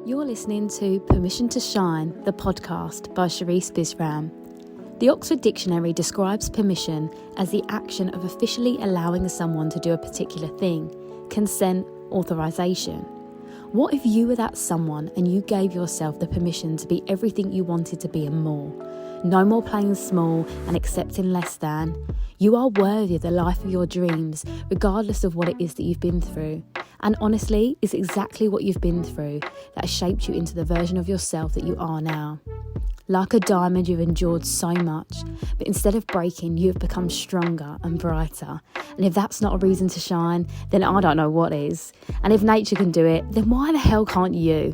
You're listening to Permission to Shine, the podcast by Sherisse Bisram. The Oxford Dictionary describes permission as the action of officially allowing someone to do a particular thing, consent, authorization. What if you were that someone and you gave yourself the permission to be everything you wanted to be and more? No more playing small and accepting less than. You are worthy of the life of your dreams, regardless of what it is that you've been through. And honestly, it's exactly what you've been through that has shaped you into the version of yourself that you are now. Like a diamond, you've endured so much, but instead of breaking, you have become stronger and brighter. And if that's not a reason to shine, then I don't know what is. And if nature can do it, then why the hell can't you?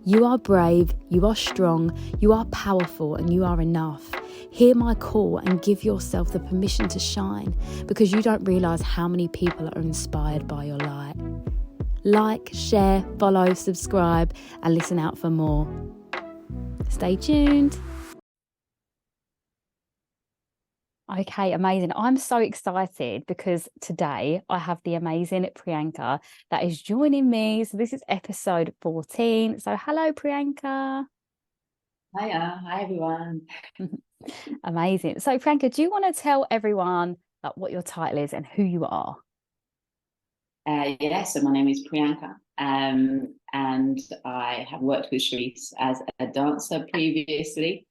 You are brave, you are strong, you are powerful, and you are enough. Hear my call and give yourself the permission to shine, because you don't realise how many people are inspired by your light. Like, share, follow, subscribe, and listen out for more. Stay tuned. Okay, amazing. I'm so excited because today I have the amazing Priyanka that is joining me. So this is episode 14. So hello, Priyanka. Hiya, hi everyone. Amazing. So Priyanka, do you want to tell everyone what your title is and who you are? So my name is Priyanka, and I have worked with Sherisse as a dancer previously.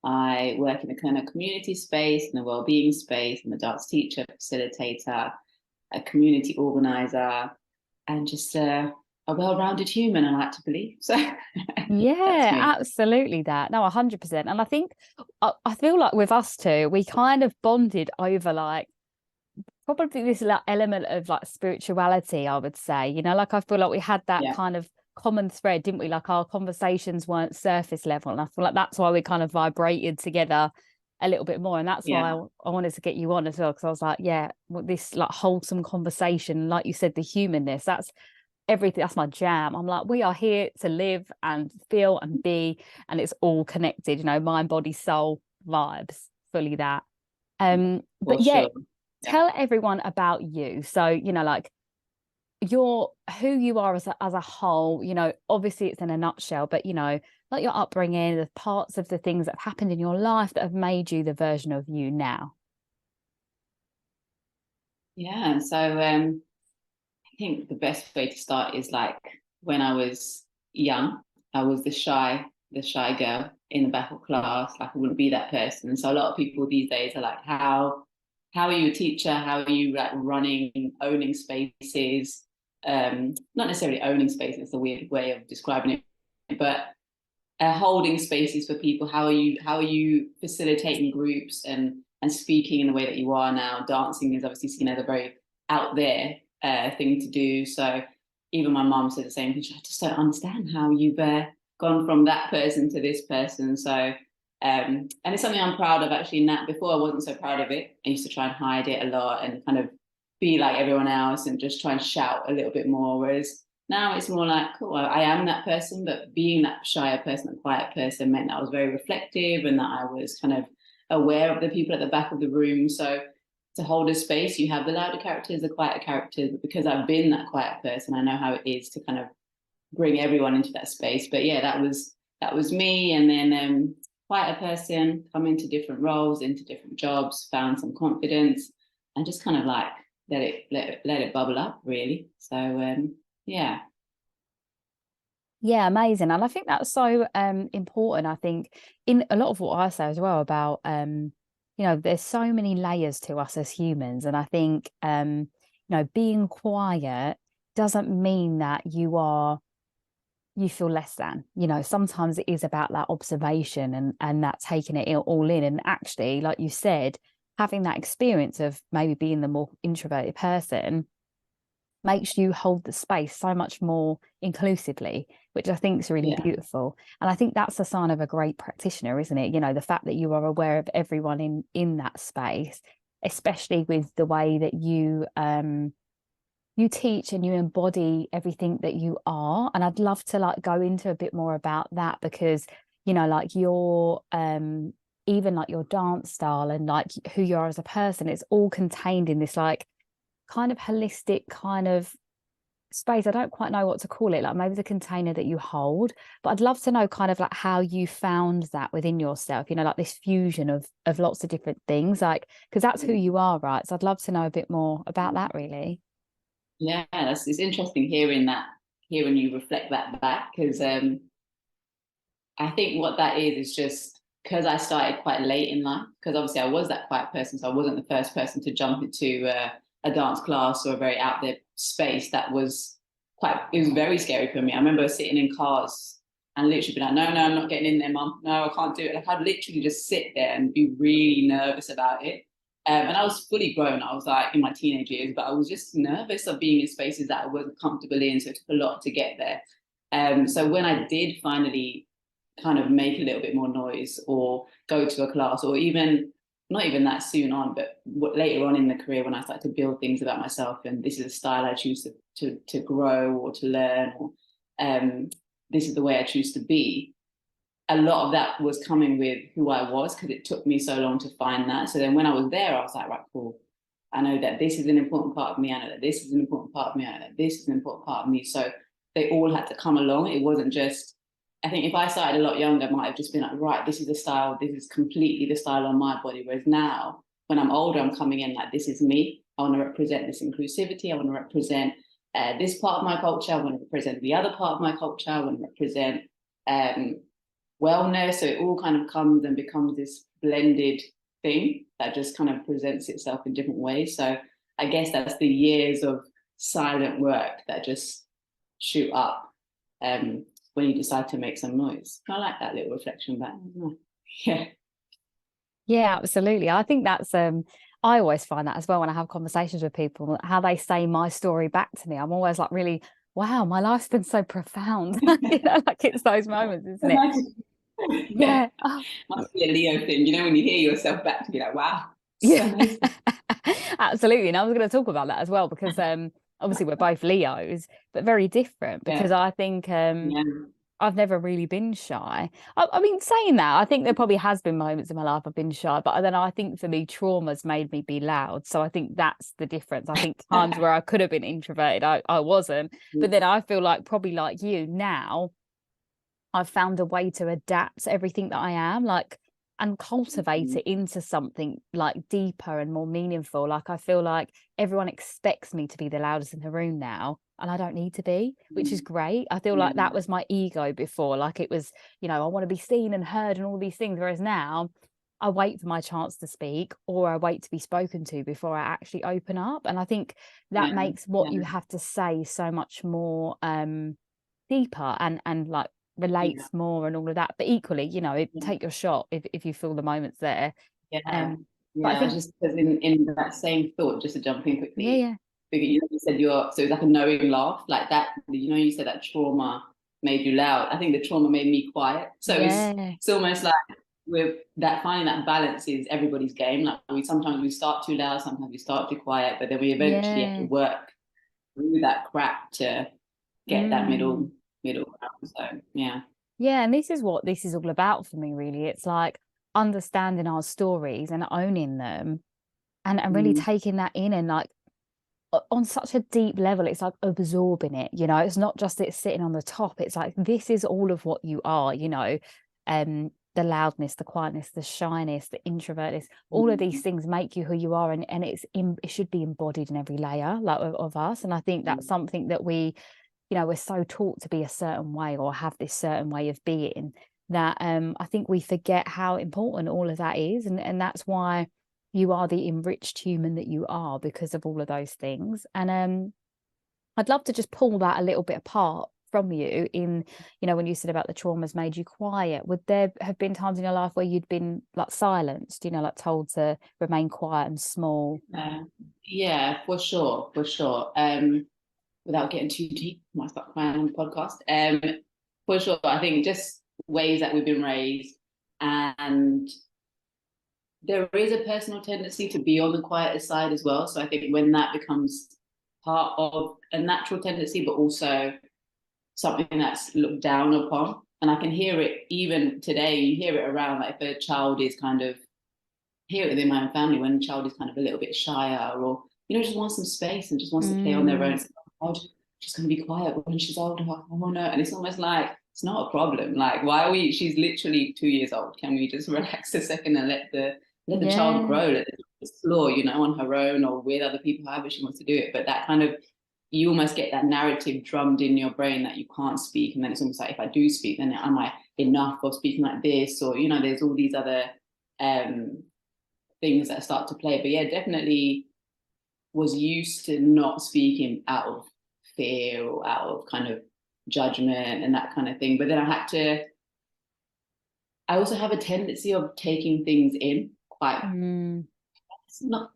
I work in the kind of community space, in the wellbeing space. I'm a dance teacher, facilitator, a community organizer, and just a well-rounded human, I like to believe. So Yeah, absolutely that. No, 100%. And I think, I feel like with us two, we kind of bonded over like, probably this like element of like spirituality, I would say, like I feel like we had that kind of common thread, didn't we? Like our conversations weren't surface level, and I feel like that's why we kind of vibrated together a little bit more. And that's why I wanted to get you on as well, because I was like, this like wholesome conversation, like you said, the humanness, that's everything, that's my jam. I'm like, we are here to live and feel and be, and it's all connected, mind, body, soul, vibes, fully that. But sure. Tell everyone about you. So, like who you are as a whole, obviously it's in a nutshell, but, like your upbringing, the parts of the things that have happened in your life that have made you the version of you now. Yeah, so I think the best way to start is like when I was young, I was the shy girl in the back of class. Like I wouldn't be that person. So a lot of people these days are like, how are you a teacher? How are you like running, owning spaces? Not necessarily owning spaces, it's a weird way of describing it, but holding spaces for people. How are you facilitating groups and speaking in the way that you are now? Dancing is obviously seen as a very out there thing to do. So even my mom said the same thing. I just don't understand how you've gone from that person to this person. So and it's something I'm proud of actually. In that before I wasn't so proud of it. I used to try and hide it a lot and kind of be like everyone else and just try and shout a little bit more. Whereas now it's more like, cool, I am that person, but being that shyer person, that quiet person meant that I was very reflective and that I was kind of aware of the people at the back of the room. So to hold a space, you have the louder characters, the quieter characters, but because I've been that quiet person, I know how it is to kind of bring everyone into that space. But yeah, that was me. And then quieter person, come into different roles, into different jobs, found some confidence, and just kind of like let it bubble up, really. So yeah. Yeah, amazing. And I think that's so important. I think in a lot of what I say as well about there's so many layers to us as humans. And I think being quiet doesn't mean that you feel less than. Sometimes it is about that observation and that taking it all in. And actually, like you said, having that experience of maybe being the more introverted person makes you hold the space so much more inclusively, which I think is really beautiful. And I think that's a sign of a great practitioner, isn't it? The fact that you are aware of everyone in that space, especially with the way that you teach and you embody everything that you are. And I'd love to like go into a bit more about that, because like your even like your dance style and like who you are as a person, it's all contained in this like kind of holistic kind of space, I don't quite know what to call it, like maybe the container that you hold, but I'd love to know kind of like how you found that within yourself, you know, like this fusion of lots of different things, like, because that's who you are, right? So I'd love to know a bit more about that, really. Yeah, it's interesting hearing you reflect that back, because I think what that is just because I started quite late in life, because obviously I was that quiet person, so I wasn't the first person to jump into a dance class or a very out there space. It was very scary for me. I remember sitting in cars and literally be like, no, I'm not getting in there, mum. No, I can't do it. Like, I'd literally just sit there and be really nervous about it. And I was fully grown. I was like in my teenage years, but I was just nervous of being in spaces that I wasn't comfortable in. So it took a lot to get there. So when I did finally kind of make a little bit more noise or go to a class, or even not even that soon on, but later on in the career when I started to build things about myself, and this is a style I choose to grow or to learn, or this is the way I choose to be. A lot of that was coming with who I was, because it took me so long to find that. So then when I was there, I was like, right, cool. I know that this is an important part of me. I know that this is an important part of me. I know that this is an important part of me. So they all had to come along. It wasn't just, I think if I started a lot younger, I might have just been like, right, this is the style. This is completely the style on my body. Whereas now, when I'm older, I'm coming in like, this is me. I want to represent this inclusivity. I want to represent this part of my culture. I want to represent the other part of my culture. I want to represent wellness. So it all kind of comes and becomes this blended thing that just kind of presents itself in different ways. So I guess that's the years of silent work that just shoot up when you decide to make some noise. I like that little reflection back. Yeah. Yeah, absolutely. I think that's I always find that as well when I have conversations with people, how they say my story back to me. I'm always like, really, wow, my life's been so profound. You know, like it's those moments, isn't it? Yeah. Oh. Must be a Leo thing, you know, when you hear yourself back to be like, wow, so Yeah. amazing. Absolutely. And I was going to talk about that as well, because obviously we're both Leos, but very different, because I think Yeah. I've never really been shy. I mean, saying that, I think there probably has been moments in my life I've been shy, but then I think for me, trauma's made me be loud. So I think that's the difference. I think times where I could have been introverted, I wasn't. But then I feel like, probably like you now, I've found a way to adapt everything that I am, like, and cultivate it into something like deeper and more meaningful. Like, I feel like everyone expects me to be the loudest in the room now, and I don't need to be, which is great. I feel like that was my ego before. Like, it was, you know, I want to be seen and heard and all these things. Whereas now I wait for my chance to speak, or I wait to be spoken to before I actually open up. And I think that makes what you have to say so much more deeper and like relates more and all of that. But equally, you know, take your shot if you feel the moment's there. But I Yeah, think, just because in that same thought, just to jump in quickly, yeah, because you said so it's like a knowing laugh, like that, you know, you said that trauma made you loud. I think the trauma made me quiet. So yeah, it's almost like with that, finding that balance is everybody's game. Like sometimes we start too loud, sometimes we start too quiet, but then we eventually have to yeah, work through that crap to get that middle ground. So yeah. yeah. And this is what this is all about for me, really. It's like understanding our stories and owning them, and really taking that in, and like on such a deep level, it's like absorbing it, you know. It's not just it's sitting on the top. It's like, this is all of what you are, you know. The loudness, the quietness, the shyness, the introvertness, all of these things make you who you are, and it should be embodied in every layer, like, of us. And I think that's something that we, you know, we're so taught to be a certain way or have this certain way of being, that I think we forget how important all of that is, and that's why you are the enriched human that you are, because of all of those things. And I'd love to just pull that a little bit apart from you in, you know, when you said about the traumas made you quiet, would there have been times in your life where you'd been like silenced, you know, like told to remain quiet and small? Yeah, for sure, for sure. Without getting too deep, I might start crying on the podcast. For sure, I think just ways that we've been raised, and there is a personal tendency to be on the quieter side as well. So I think when that becomes part of a natural tendency, but also something that's looked down upon, and I can hear it even today. You hear it around, like if a child is kind of, hear it within my own family, when a child is kind of a little bit shyer, or, you know, just wants some space and just wants to play on their own. she's going to be quiet when she's older. Oh no. And it's almost like, it's not a problem. Like, why are we, she's literally 2 years old. Can we just relax a second and let the child grow, let the child explore, you know, on her own or with other people, however she wants to do it. But that kind of, you almost get that narrative drummed in your brain that you can't speak. And then it's almost like, if I do speak, then am I enough for speaking like this? Or, you know, there's all these other things that start to play. But yeah, definitely was used to not speaking out of fear or out of kind of judgment and that kind of thing. But then I also have a tendency of taking things in quite, it's not,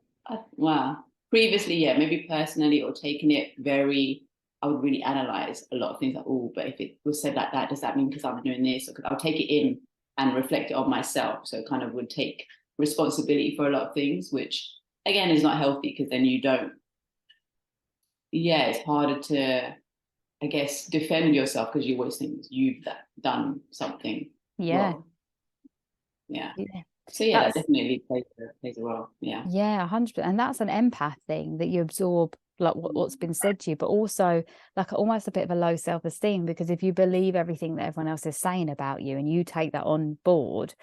wow. Previously, yeah, maybe personally, or taking it very, I would really analyze a lot of things like, oh, but if it was said like that, does that mean because I'm doing this? Or because I'll take it in and reflect it on myself. So kind of would take responsibility for a lot of things, which again is not healthy, because then you don't, yeah, it's harder to, I guess, defend yourself, because you always think you've done something wrong. Yeah. So yeah, that definitely plays a role. Yeah. Yeah, 100%. And that's an empath thing, that you absorb like what's been said to you, but also like almost a bit of a low self-esteem, because if you believe everything that everyone else is saying about you and you take that on board,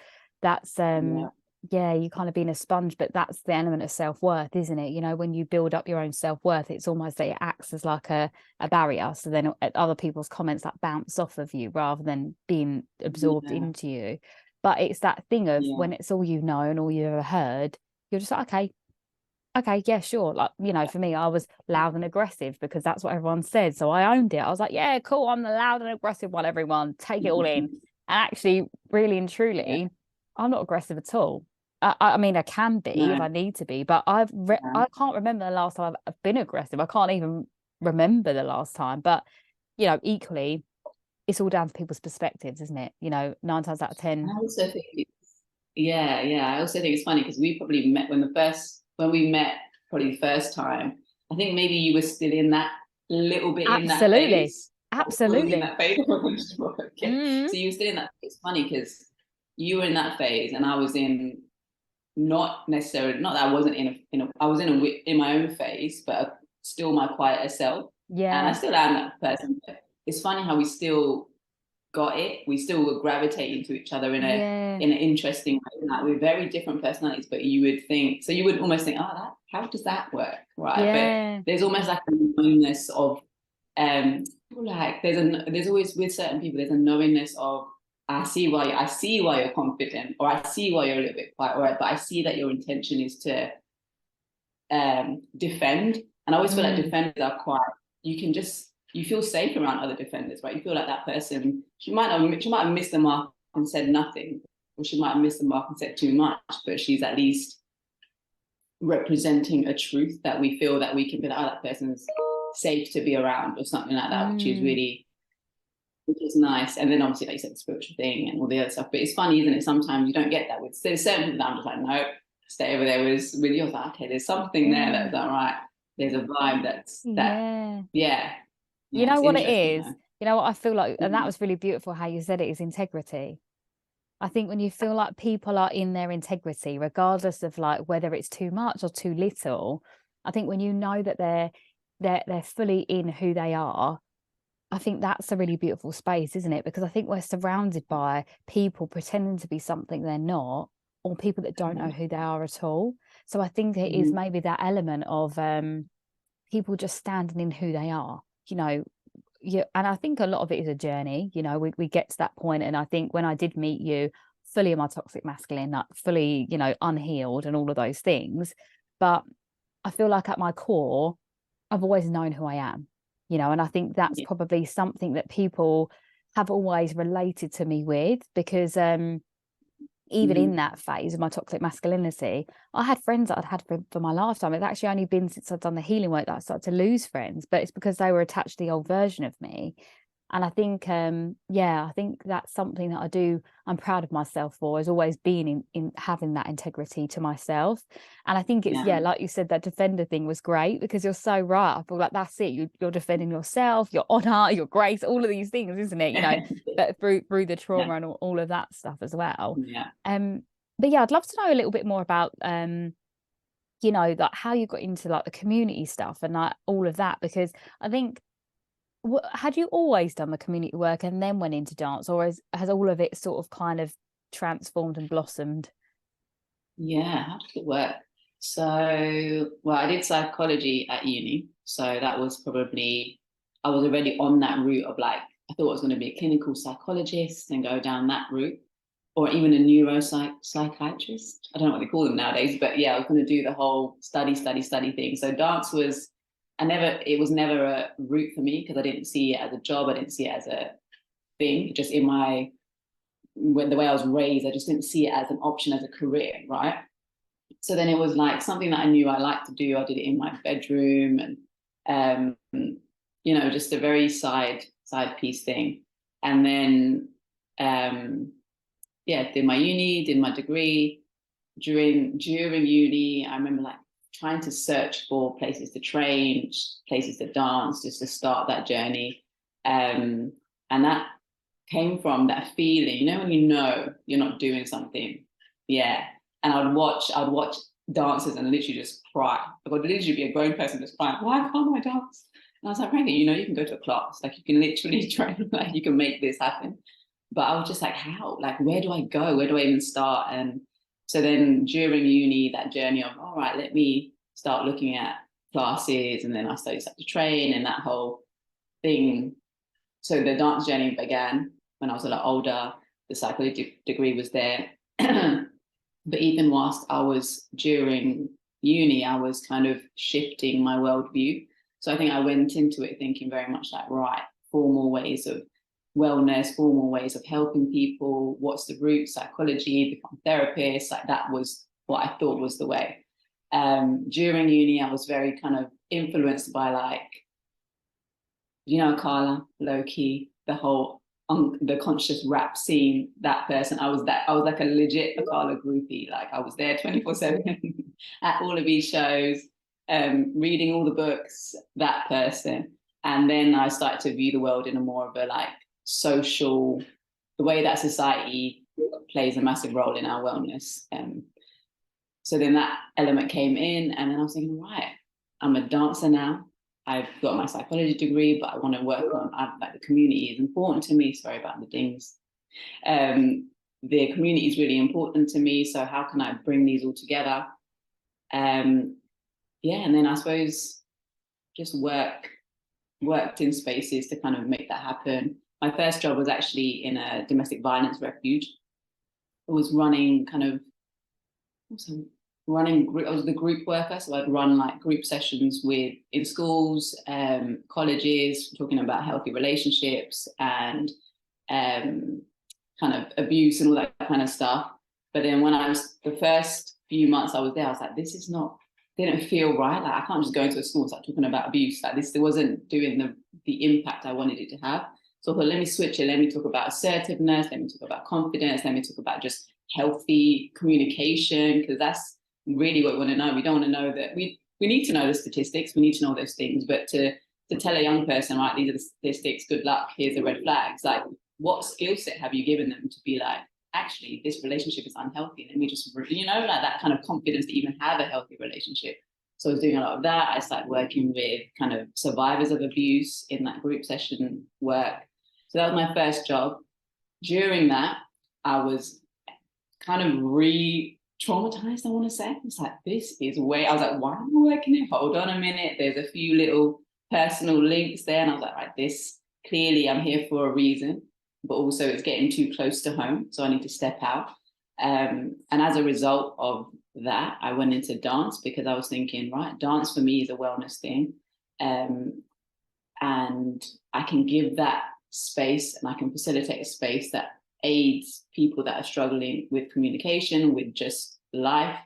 that's yeah, you kind of being a sponge. But that's the element of self-worth, isn't it? You know, when you build up your own self-worth, it's almost that it acts as like a barrier, so then other people's comments that bounce off of you rather than being absorbed into you. But it's that thing of when it's all you know and all you ever heard, you're just like, okay, yeah, sure. Like, you know, for me, I was loud and aggressive because that's what everyone said. So I owned it. I was like, yeah, cool, I'm the loud and aggressive one, everyone. Take it all in. And actually, really and truly, I'm not aggressive at all. I mean, I can be if I need to be, but I can't remember the last time I've been aggressive. I can't even remember the last time. But, you know, equally, it's all down to people's perspectives, isn't it? You know, 9 times out of 10. I also think I also think it's funny because we probably met when we met probably the first time. I think maybe you were still in that little bit in that phase. Absolutely. In that phase. Okay. So you were still in that. It's funny because you were in that phase and I was in, not necessarily, not that I wasn't I was in my own phase, but still my quieter self. Yeah. And I still am that person. But it's funny how we still got it. We still were gravitating to each other in an interesting way. Like, we're very different personalities, but you would almost think, oh, how does that work, right? Yeah. But there's almost like a knowingness of like there's always, with certain people, there's a knowingness of, I see why you're confident, or I see why you're a little bit quiet, but I see that your intention is to defend. And I always feel like defenders are quite, you feel safe around other defenders, right? You feel like that person, she might have missed the mark and said nothing, or she might have missed the mark and said too much, but she's at least representing a truth that we feel that we can be like, oh, that person's safe to be around, or something like that, which is nice. And then obviously, like you said, the spiritual thing and all the other stuff. But it's funny, isn't it? Sometimes you don't get that with, there's certain people that I'm just like, no, stay over there with you. I was like, okay, there's something there that's all right. There's a vibe that's you know what it is? You know what I feel like, and that was really beautiful how you said it, is integrity. I think when you feel like people are in their integrity, regardless of like whether it's too much or too little, I think when you know that they're fully in who they are, I think that's a really beautiful space, isn't it? Because I think we're surrounded by people pretending to be something they're not, or people that don't know who they are at all. So I think it is maybe that element of people just standing in who they are, you know. And I think a lot of it is a journey, you know. We get to that point, and I think when I did meet you, fully in my toxic masculine, like fully, you know, unhealed and all of those things, but I feel like at my core, I've always known who I am, you know. And I think that's probably something that people have always related to me with, because even in that phase of my toxic masculinity, I had friends that I'd had for my lifetime. It's actually only been since I've done the healing work that I started to lose friends, but it's because they were attached to the old version of me. And I think, I think that's something that I'm proud of myself for, is always being in having that integrity to myself. And I think it's, like you said, that defender thing was great, because you're so right. I feel like that's it. You're defending yourself, your honor, your grace, all of these things, isn't it? You know, but through the trauma and all of that stuff as well. But yeah, I'd love to know a little bit more about, you know, like how you got into like the community stuff and like all of that, because I think Had you always done the community work and then went into dance, or has all of it sort of kind of transformed and blossomed? Yeah, how did it work? So, well, I did psychology at uni. So that was probably, I was already on that route of like, I thought I was going to be a clinical psychologist and go down that route, or even a psychiatrist. I don't know what they call them nowadays, but yeah, I was going to do the whole study thing. So dance was, it was never a route for me because I didn't see it as a job. I didn't see it as a thing. Just in my, when the way I was raised, I just didn't see it as an option as a career, right? So then it was like something that I knew I liked to do. I did it in my bedroom, and just a very side piece thing. And then did my uni, did my degree. During uni, I remember like trying to search for places to train, places to dance, just to start that journey. And that came from that feeling, when you're not doing something. Yeah. And I'd watch dancers and literally just cry. I would literally be a grown person just crying, why can't I dance? And I was like, Frankie, you can go to a class, like you can literally train, like you can make this happen. But I was just like, how? Like, where do I go? Where do I even start? And so then during uni, that journey of, all right, let me start looking at classes. And then I started to train and that whole thing. So the dance journey began when I was a lot older. The psychology degree was there. But even whilst I was during uni, I was kind of shifting my worldview. So I think I went into it thinking very much like, right, formal ways of wellness, formal ways of helping people. What's the route? Psychology, become therapist. Like that was what I thought was the way. During uni, I was very kind of influenced by like, Carla, Loki, the whole the conscious rap scene, that person. I was like a legit Carla groupie. Like I was there 24/7 at all of these shows, reading all the books, that person. And then I started to view the world in a more of a like social, the way that society plays a massive role in our wellness. So then that element came in, and then I was thinking, right, I'm a dancer now. I've got my psychology degree, but I want to work on like the community is important to me. Sorry about the dings. The community is really important to me. So how can I bring these all together? And then I suppose just worked in spaces to kind of make that happen. My first job was actually in a domestic violence refuge. I was running I was the group worker, so I'd run like group sessions in schools, colleges, talking about healthy relationships and kind of abuse and all that kind of stuff. But then when the first few months I was there, I was like, didn't feel right. Like I can't just go into a school and start talking about abuse. Like this wasn't doing the impact I wanted it to have. So I thought, let me switch it. Let me talk about assertiveness. Let me talk about confidence. Let me talk about just healthy communication, because that's really what we want to know. We don't want to know that we need to know the statistics. We need to know those things. But to tell a young person, right, these are the statistics, good luck, here's the red flags. Like, what skill set have you given them to be like, actually, this relationship is unhealthy? Let me just, like that kind of confidence to even have a healthy relationship. So I was doing a lot of that. I started working with kind of survivors of abuse in that group session work. So that was my first job. During that, I was kind of traumatized, I want to say. It's like, this is way, I was like, why am I working here? Hold on a minute. There's a few little personal links there. And I was like, right, this clearly I'm here for a reason, but also it's getting too close to home. So I need to step out. And as a result of that, I went into dance because I was thinking, right, dance for me is a wellness thing. And I can give that space and I can facilitate a space that aids people that are struggling with communication, with just life,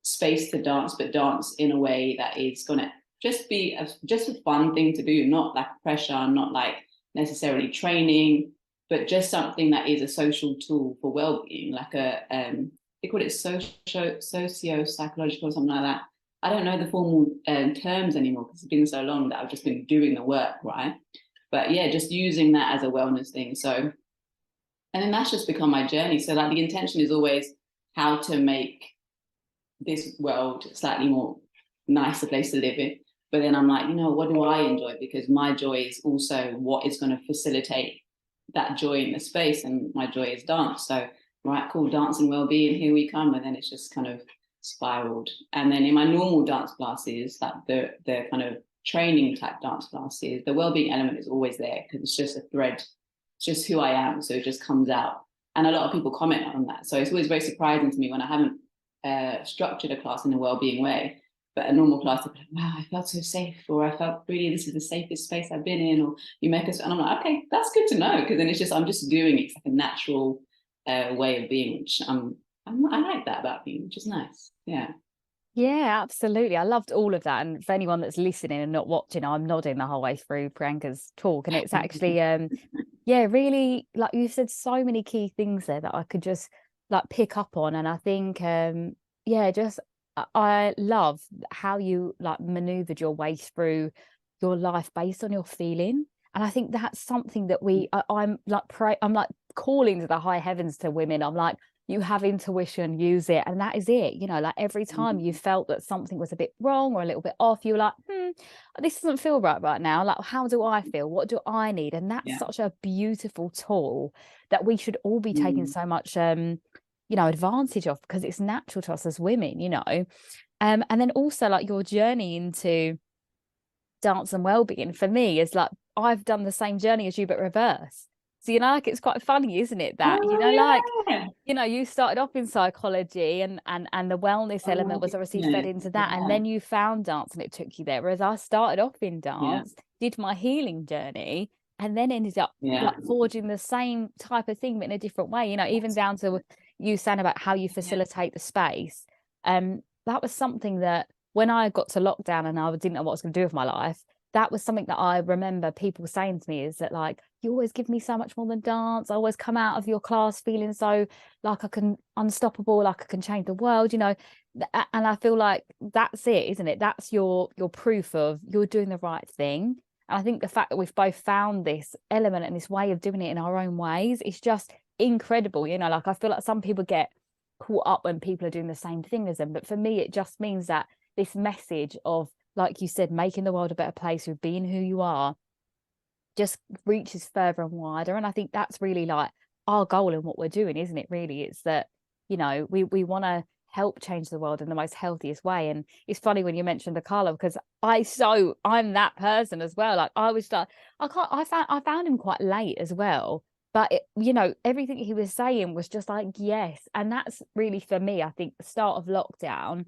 space to dance, but dance in a way that is going to just be just a fun thing to do, not like pressure, not like necessarily training, but just something that is a social tool for well-being, like they call it socio-psychological, something like that. I don't know the formal terms anymore because it's been so long that I've just been doing the work, right? But yeah, just using that as a wellness thing. So, and then that's just become my journey. So like the intention is always how to make this world slightly more nicer place to live in. But then I'm like, you know, what do I enjoy? Because my joy is also what is going to facilitate that joy in the space, and my joy is dance. So, right, cool, dance and well-being, here we come. And then it's just kind of spiraled. And then in my normal dance classes, like the kind of training type dance classes, the well-being element is always there because it's just a thread, it's just who I am. So it just comes out. And a lot of people comment on that. So it's always very surprising to me when I haven't structured a class in a well-being way. But a normal class, they'll be like, wow, I felt so safe, or I felt really this is the safest space I've been in, or you make us, and I'm like, okay, that's good to know, because then it's just I'm just doing it. It's like a natural way of being, which I like that about me, which is nice. Yeah. Yeah, absolutely. I loved all of that. And for anyone that's listening and not watching, I'm nodding the whole way through Priyanka's talk. And it's actually, yeah, really, like you said, so many key things there that I could just like pick up on. And I think, yeah, just I love how you like maneuvered your way through your life based on your feeling. And I think that's something that I'm like calling to the high heavens to women. I'm like, you have intuition, use it. And that is it. You know, like every time you felt that something was a bit wrong or a little bit off, you were like, this doesn't feel right now. Like, how do I feel? What do I need? And that's such a beautiful tool that we should all be taking so much, you know, advantage of, because it's natural to us as women, you know. And then also like your journey into dance and well-being for me is like, I've done the same journey as you, but reverse. So, you know, like it's quite funny, isn't it? That, you know, like, you know, you started off in psychology and the wellness element was obviously fed into that. And then you found dance and it took you there. Whereas I started off in dance, did my healing journey, and then ended up like forging the same type of thing, but in a different way, you know, even down to you saying about how you facilitate the space. That was something that when I got to lockdown and I didn't know what I was going to do with my life, that was something that I remember people saying to me, is that like, you always give me so much more than dance. I always come out of your class feeling so like I can unstoppable, like I can change the world, you know. And I feel like that's it, isn't it? That's your proof of you're doing the right thing. And I think the fact that we've both found this element and this way of doing it in our own ways is just incredible. You know, like I feel like some people get caught up when people are doing the same thing as them. But for me, it just means that this message of, like you said, making the world a better place with being who you are just reaches further and wider. And I think that's really like our goal in what we're doing, isn't it? Really, it's that, you know, we want to help change the world in the most healthiest way. And it's funny when you mentioned the Carlo, because I'm that person as well. Like I was like, I found him quite late as well. But you know, everything he was saying was just like, yes. And that's really, for me, I think the start of lockdown,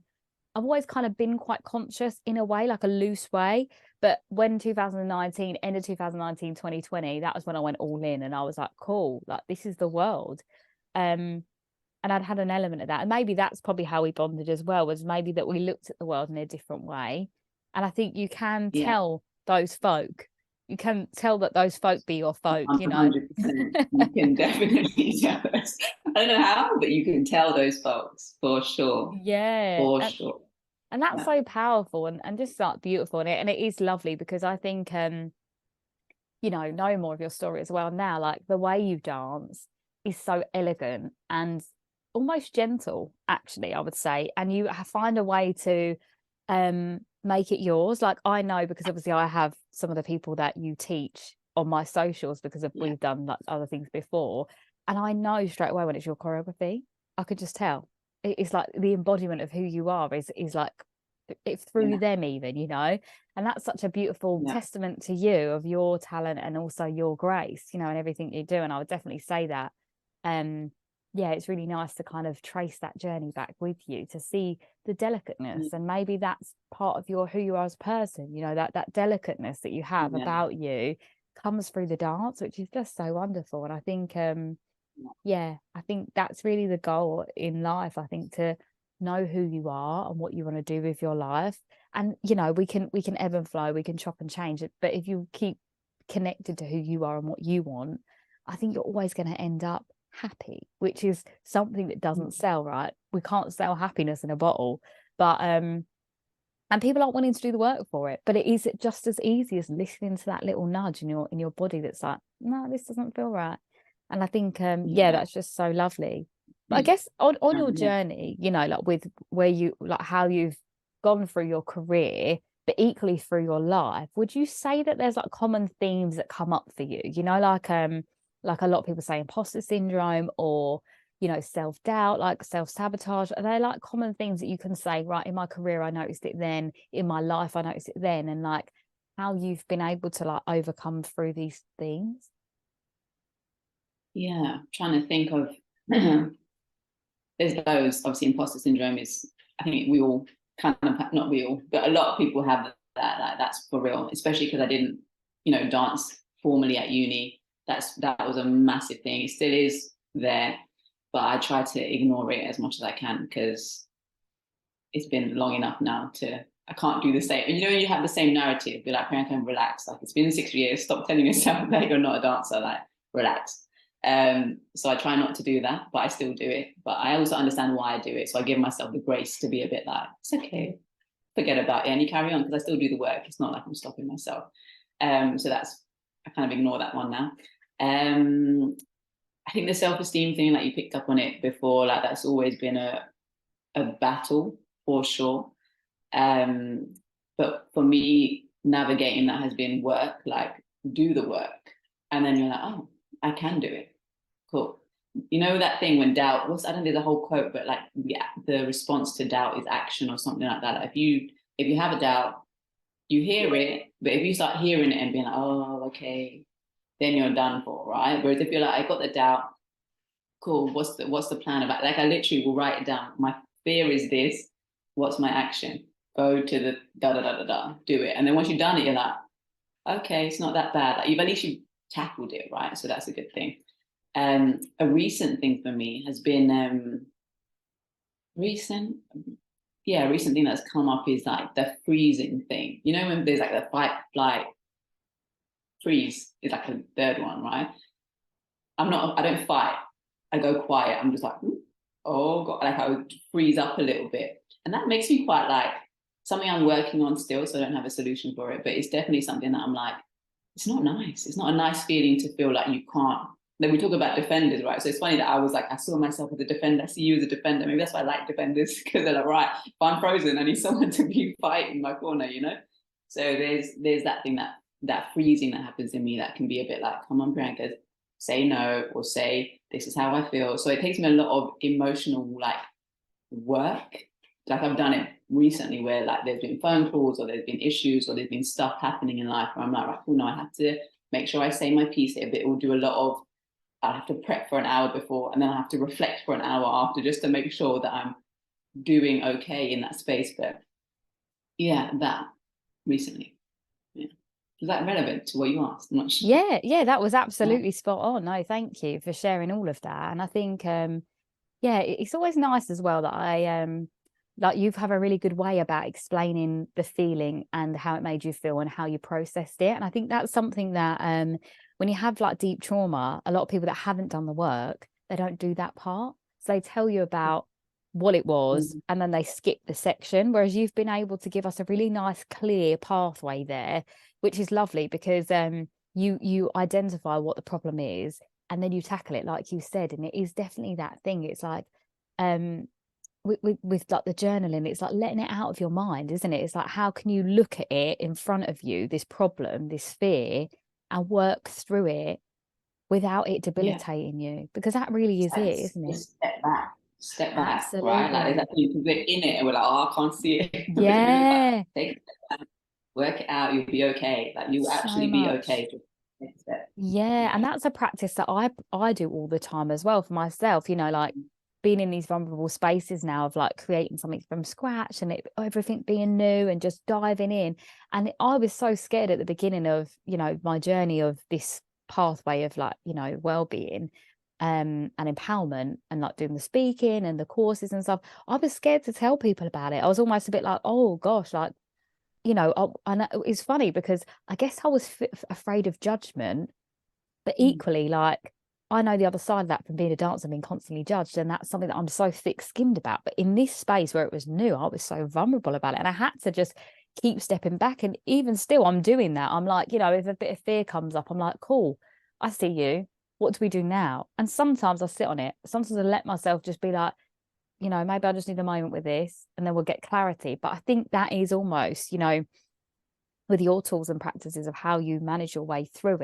I've always kind of been quite conscious in a way, like a loose way. But when 2019, end of 2019, 2020, that was when I went all in and I was like, cool, like this is the world. And I'd had an element of that. And maybe that's probably how we bonded as well, was maybe that we looked at the world in a different way. And I think you can tell those folk, you can tell that those folk be your folk, you know. 100%. You can definitely tell us. I don't know how, but you can tell those folks for sure. Yeah. For sure. And that's so powerful and just like beautiful. And it is lovely because I think, you know, knowing more of your story as well now, like the way you dance is so elegant and almost gentle, actually, I would say. And you find a way to make it yours. Like I know, because obviously I have some of the people that you teach on my socials, because we've done like other things before. And I know straight away when it's your choreography. I could just tell. It's like the embodiment of who you are is like it through them even, you know. And that's such a beautiful testament to you of your talent and also your grace, you know, and everything you do. And I would definitely say that yeah, it's really nice to kind of trace that journey back with you to see the delicateness. And maybe that's part of your who you are as a person, you know, that delicateness that you have about you comes through the dance, which is just so wonderful. And I think I think that's really the goal in life. I think to know who you are and what you want to do with your life. And you know, we can ebb and flow, we can chop and change it, but if you keep connected to who you are and what you want, I think you're always going to end up happy, which is something that doesn't sell, right? We can't sell happiness in a bottle, but and people aren't wanting to do the work for it. But it is just as easy as listening to that little nudge in your body that's like, no, this doesn't feel right. And I think that's just so lovely. But I guess on your journey, you know, like with where you, like how you've gone through your career, but equally through your life, would you say that there's like common themes that come up for you? You know, like a lot of people say imposter syndrome, or, you know, self-doubt, like self-sabotage. Are they like common things that you can say, right, in my career I noticed it then, in my life I noticed it then, and like how you've been able to like overcome through these themes? Yeah, I'm trying to think of there's those. Obviously imposter syndrome is, I think we all kind of, not we all, but a lot of people have that, like that's for real, especially because I didn't, you know, dance formally at uni. That was a massive thing. It still is there, but I try to ignore it as much as I can, because it's been long enough now to, I can't do the same. And you know, you have the same narrative, be like, Priyanka, relax. Like, it's been 6 years. Stop telling yourself that you're not a dancer. Like, relax. So I try not to do that, but I still do it. But I also understand why I do it. So I give myself the grace to be a bit like, it's okay, forget about it, and you carry on, because I still do the work. It's not like I'm stopping myself. So that's, I kind of ignore that one now. I think the self-esteem thing, like you picked up on it before, like that's always been a battle for sure. But for me, navigating that has been work, like do the work. And then you're like, oh, I can do it. Cool. You know that thing when doubt, I don't know, there's a whole quote, but like, yeah, the response to doubt is action or something like that. Like if you have a doubt, you hear it, but if you start hearing it and being like, oh, okay, then you're done for, right? Whereas if you're like, I got the doubt, cool, what's the plan about? Like I literally will write it down. My fear is this, what's my action? Go to the do it. And then once you've done it, you're like, okay, it's not that bad. Like you've tackled it, right? So that's a good thing. A recent thing for me has been recent thing that's come up is like the freezing thing. You know, when there's like the fight, flight, freeze is like a third one, right? I don't fight. I go quiet. I'm just like, oh God, like I would freeze up a little bit. And that makes me quite like something I'm working on still, so I don't have a solution for it, but it's definitely something that I'm like, it's not nice. It's not a nice feeling to feel like you can't. Then we talk about defenders, right? So it's funny that I was like, I saw myself as a defender. I see you as a defender. Maybe that's why I like defenders, because they're like, right, if I'm frozen, I need someone to be fighting my corner, you know? So there's that thing, that freezing that happens in me that can be a bit like, come on, Priyanka, say no, or say, this is how I feel. So it takes me a lot of emotional like work. Like I've done it recently where like there's been phone calls or there's been issues or there's been stuff happening in life where I'm like, right, well, no, I have to make sure I say my piece here, but it will do a lot of, I'll have to prep for an hour before, and then I have to reflect for an hour after, just to make sure that I'm doing okay in that space. But yeah, that recently. Yeah. Is that relevant to what you asked? I'm not sure. Yeah, that was absolutely spot on. No, thank you for sharing all of that. And I think it's always nice as well that I like you have a really good way about explaining the feeling and how it made you feel and how you processed it. And I think that's something that when you have like deep trauma, a lot of people that haven't done the work, they don't do that part. So they tell you about what it was and then they skip the section, whereas you've been able to give us a really nice clear pathway there, which is lovely, because you identify what the problem is and then you tackle it like you said. And it is definitely that thing. It's like with like the journaling, it's like letting it out of your mind, isn't it? It's like, how can you look at it in front of you, this problem, this fear, and work through it without it debilitating you? Because that really is it, isn't it? Step back, Absolutely. right? Like exactly, because we're in it and we're like, oh, I can't see it. Yeah. Take a step back, work it out, you'll be okay. Like you'll actually be okay. Yeah, and that's a practice that I do all the time as well for myself, you know, like being in these vulnerable spaces now of like creating something from scratch and everything being new and just diving in. And I was so scared at the beginning of, you know, my journey of this pathway of like, you know, well-being and empowerment and like doing the speaking and the courses and stuff. I was scared to tell people about it. I was almost a bit like, oh gosh, like, you know, and it's funny because I guess I was afraid of judgment, but equally, like, I know the other side of that from being a dancer and being constantly judged, and that's something that I'm so thick-skinned about. But in this space where it was new, I was so vulnerable about it, and I had to just keep stepping back. And even still, I'm doing that. I'm like, you know, if a bit of fear comes up, I'm like, cool, I see you. What do we do now? And sometimes I sit on it. Sometimes I let myself just be like, you know, maybe I just need a moment with this, and then we'll get clarity. But I think that is almost, you know, with your tools and practices of how you manage your way through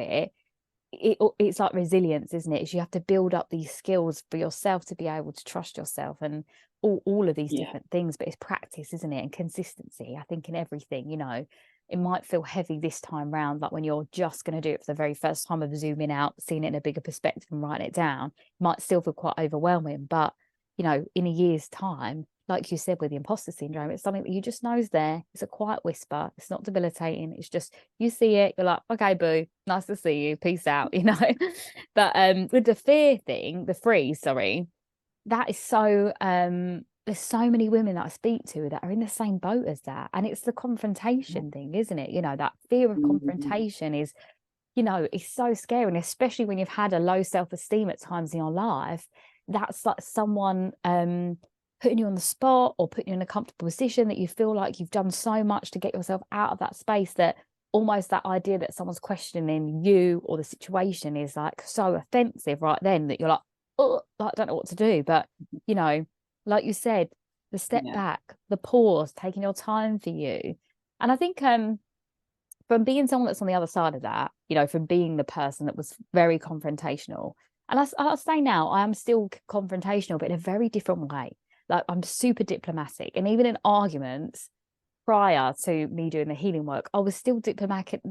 it's like resilience, isn't it? Is you have to build up these skills for yourself to be able to trust yourself and all of these different things. But it's practice, isn't it? And consistency, I think, in everything. You know, it might feel heavy this time round, like when you're just going to do it for the very first time, of zooming out, seeing it in a bigger perspective and writing it down. It might still feel quite overwhelming, but you know, in a year's time, like you said with the imposter syndrome, it's something that you just know is there. It's a quiet whisper. It's not debilitating. It's just, you see it, you're like, okay, boo, nice to see you, peace out, you know. But with the fear thing, the freeze, sorry, that is so there's so many women that I speak to that are in the same boat as that. And it's the confrontation thing, isn't it? You know, that fear of confrontation is, you know, it's so scary. And especially when you've had a low self-esteem at times in your life, that's like someone putting you on the spot or putting you in a comfortable position that you feel like you've done so much to get yourself out of that space, that almost that idea that someone's questioning you or the situation is like so offensive right then that you're like, oh, I don't know what to do. But, you know, like you said, the step back, the pause, taking your time for you. And I think from being someone that's on the other side of that, you know, from being the person that was very confrontational, and I'll say now, I am still confrontational, but in a very different way. Like, I'm super diplomatic. And even in arguments prior to me doing the healing work, I was still diplomatic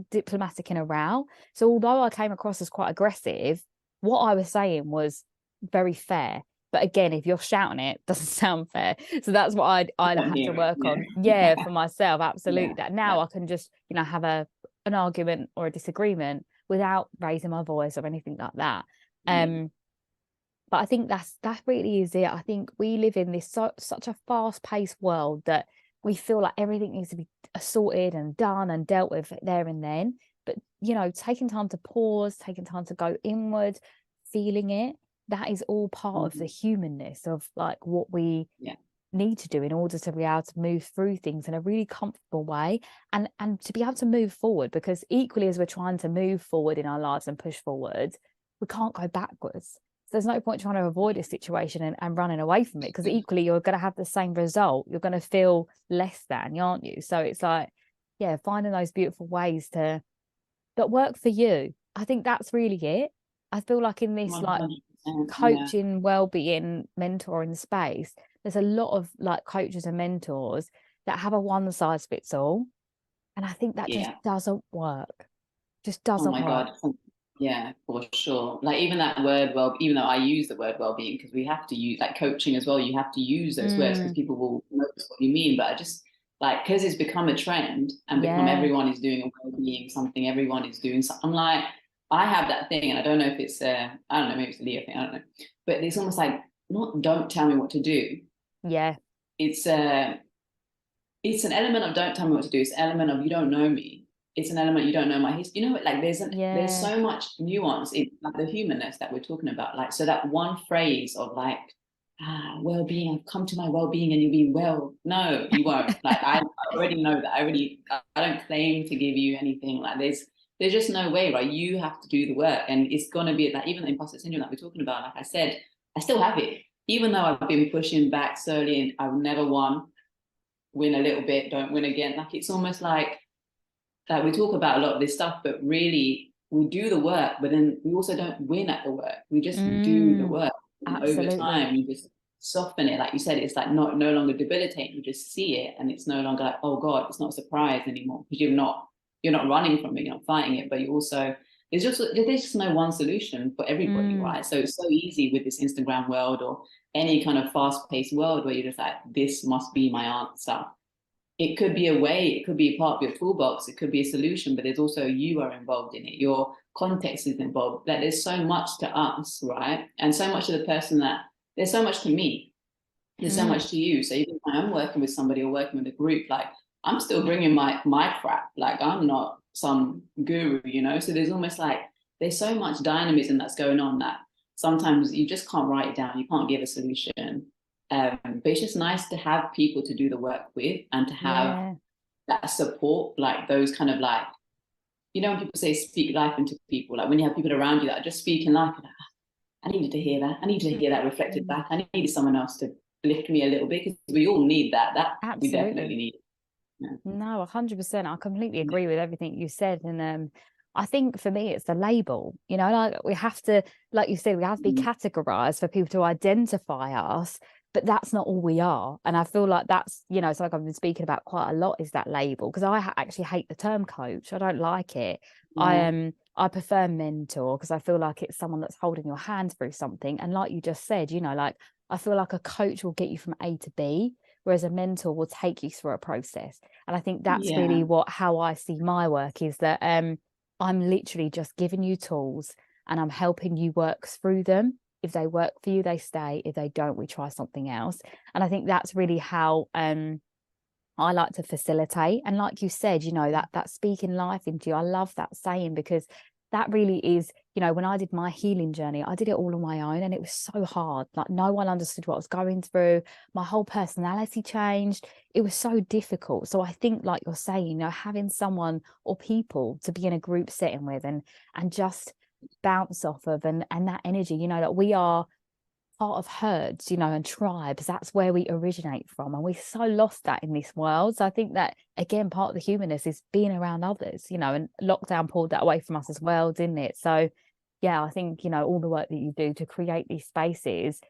in a row. So although I came across as quite aggressive, what I was saying was very fair. But again, if you're shouting it doesn't sound fair. So that's what I'd have to work on. Yeah, for myself. Absolutely. That now I can just, you know, have an argument or a disagreement without raising my voice or anything like that. But I think that really is it. I think we live in this such a fast-paced world that we feel like everything needs to be sorted and done and dealt with there and then. But, you know, taking time to pause, taking time to go inward, feeling it, that is all part of the humanness of like what we need to do in order to be able to move through things in a really comfortable way and to be able to move forward. Because equally as we're trying to move forward in our lives and push forward, we can't go backwards. So there's no point trying to avoid a situation and running away from it, because equally you're going to have the same result. You're going to feel less than, aren't you? So it's like, yeah, finding those beautiful ways that work for you. I think that's really it. I feel like in this 100%, like coaching, well-being, mentoring space, there's a lot of like coaches and mentors that have a one size fits all. And I think that just doesn't work. Just doesn't work. God. Yeah, for sure. Like even that word, even though I use the word well-being, because we have to use like coaching as well, you have to use those words because people will notice what you mean. But I just like, because it's become a trend and become everyone is doing a well-being something, everyone is doing something. I'm like, I have that thing, and I don't know if it's I don't know, maybe it's a Leo thing, I don't know. But it's almost like, not don't tell me what to do. Yeah. It's an element of don't tell me what to do. It's an element of you don't know me. It's an element you don't know my history. You know, like there's so much nuance in like the humanness that we're talking about. Like, so that one phrase of like, well-being, I've come to my well-being and you'll be well. No, you won't. Like I already know that. I don't claim to give you anything. Like there's just no way, right? You have to do the work, and it's gonna be like even the imposter syndrome that we're talking about. Like I said, I still have it, even though I've been pushing back slowly and I've never win a little bit, don't win again. Like it's almost like we talk about a lot of this stuff, but really we do the work, but then we also don't win at the work. We just do the work. Over time, you just soften it. Like you said, it's like no longer debilitating. You just see it, and it's no longer like, oh God, it's not a surprise anymore, because you're not running from it, you're not fighting it, but you also there's just no one solution for everybody, right? So it's so easy with this Instagram world or any kind of fast-paced world where you're just like, this must be my answer. It could be a way, it could be a part of your toolbox, it could be a solution, but there's also you are involved in it. Your context is involved. That there's so much to us, right? And so much to the person that there's so much to me. There's so much to you. So even when I'm working with somebody or working with a group, like I'm still bringing my crap. Like I'm not some guru, you know? So there's almost like, there's so much dynamism that's going on that sometimes you just can't write it down. You can't give a solution. But it's just nice to have people to do the work with and to have that support, like those kind of like, you know, when people say speak life into people, like when you have people around you that are just speaking life, like, I needed to hear that. I needed to hear that reflected back. I needed someone else to lift me a little bit, because we all need that. We definitely need it. No, 100%. I completely agree with everything you said. And I think for me, it's the label, you know, like we have to, like you said, we have to be categorized for people to identify us, but that's not all we are. And I feel like that's, you know, it's like I've been speaking about quite a lot, is that label, because I actually hate the term coach. I don't like it. I prefer mentor, because I feel like it's someone that's holding your hand through something. And like you just said, you know, like I feel like a coach will get you from A to B, whereas a mentor will take you through a process. And I think that's really how I see my work, is that I'm literally just giving you tools and I'm helping you work through them. If they work for you, they stay. If they don't, we try something else. And I think that's really how I like to facilitate. And like you said, you know, that speaking life into you, I love that saying, because that really is, you know, when I did my healing journey, I did it all on my own, and it was so hard. Like no one understood what I was going through. My whole personality changed. It was so difficult. So I think, like you're saying, you know, having someone or people to be in a group setting with and just bounce off of, and that energy, you know, that we are part of herds, you know, and tribes. That's where we originate from, and we so lost that in this world. So I think that, again, part of the humanness is being around others, you know, and lockdown pulled that away from us as well, didn't it? So yeah, I think, you know, all the work that you do to create these spaces,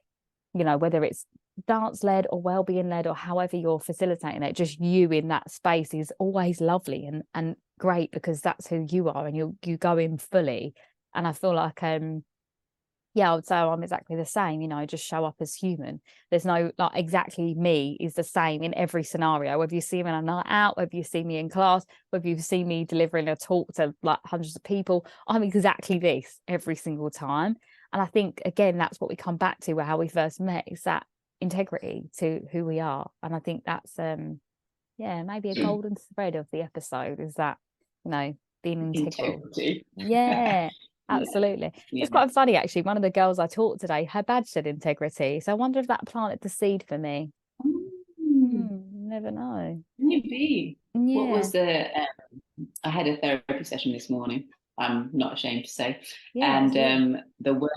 you know, whether it's dance led or well-being led, or however you're facilitating it, just you in that space is always lovely and great, because that's who you are, and you go in fully. And I feel like yeah, I would say I'm exactly the same, you know, just show up as human. There's no, like, exactly me is the same in every scenario, whether you see me on a night out, whether you see me in class, whether you see me delivering a talk to like hundreds of people, I'm exactly this every single time. And I think, again, that's what we come back to, how we first met, is that integrity to who we are. And I think that's, yeah, maybe a golden thread of the episode, is that, you know, being integral. Integrity. Yeah. Absolutely. It's quite funny, actually. One of the girls I taught today, her badge said integrity. So I wonder if that planted the seed for me. Never know. Maybe. Yeah. What was the? I had a therapy session this morning. I'm not ashamed to say. Yeah, and the word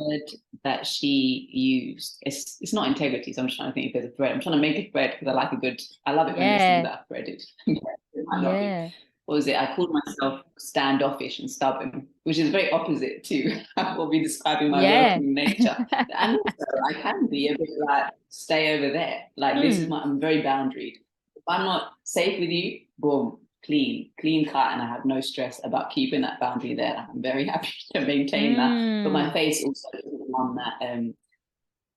that she used, it's not integrity. So I'm just trying to think if there's a thread. I'm trying to make a thread because I love it when there's things that are threaded. It might not be. What was it? I called myself standoffish and stubborn, which is very opposite to what we describe in my welcoming nature. And also, I can be a bit like, stay over there. Like, this is I'm very boundaried. If I'm not safe with you, boom, clean cut, and I have no stress about keeping that boundary there. I'm very happy to maintain that. But my face also is one that,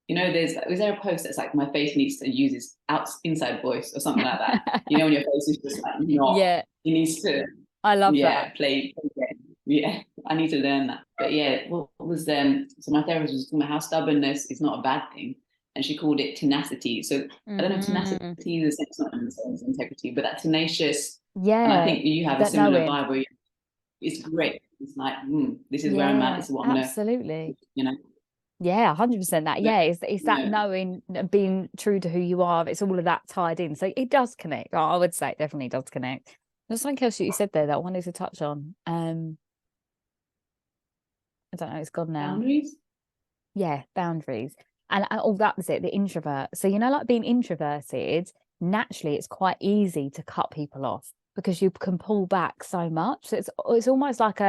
you know, is there a post that's like, my face needs to use its inside voice or something like that? You know, when your face is just like not, it needs to. I love that. Play. Yeah, I need to learn that. But yeah, what was so my therapist was talking about how stubbornness is not a bad thing, and she called it tenacity. So I don't know, tenacity is not in the same as integrity, but that tenacious. Yeah, and I think you have a similar vibe where it's great. It's like, this is where I'm at. This is what I'm gonna. Absolutely. You know. Yeah, 100% that. Yeah, it's that knowing, being true to who you are. It's all of that tied in. So it does connect. I would say it definitely does connect. There's something else that you said there that I wanted to touch on. I don't know, it's gone now. Boundaries? Yeah, boundaries. And all that was it, the introvert. So, you know, like being introverted, naturally it's quite easy to cut people off because you can pull back so much. So it's almost like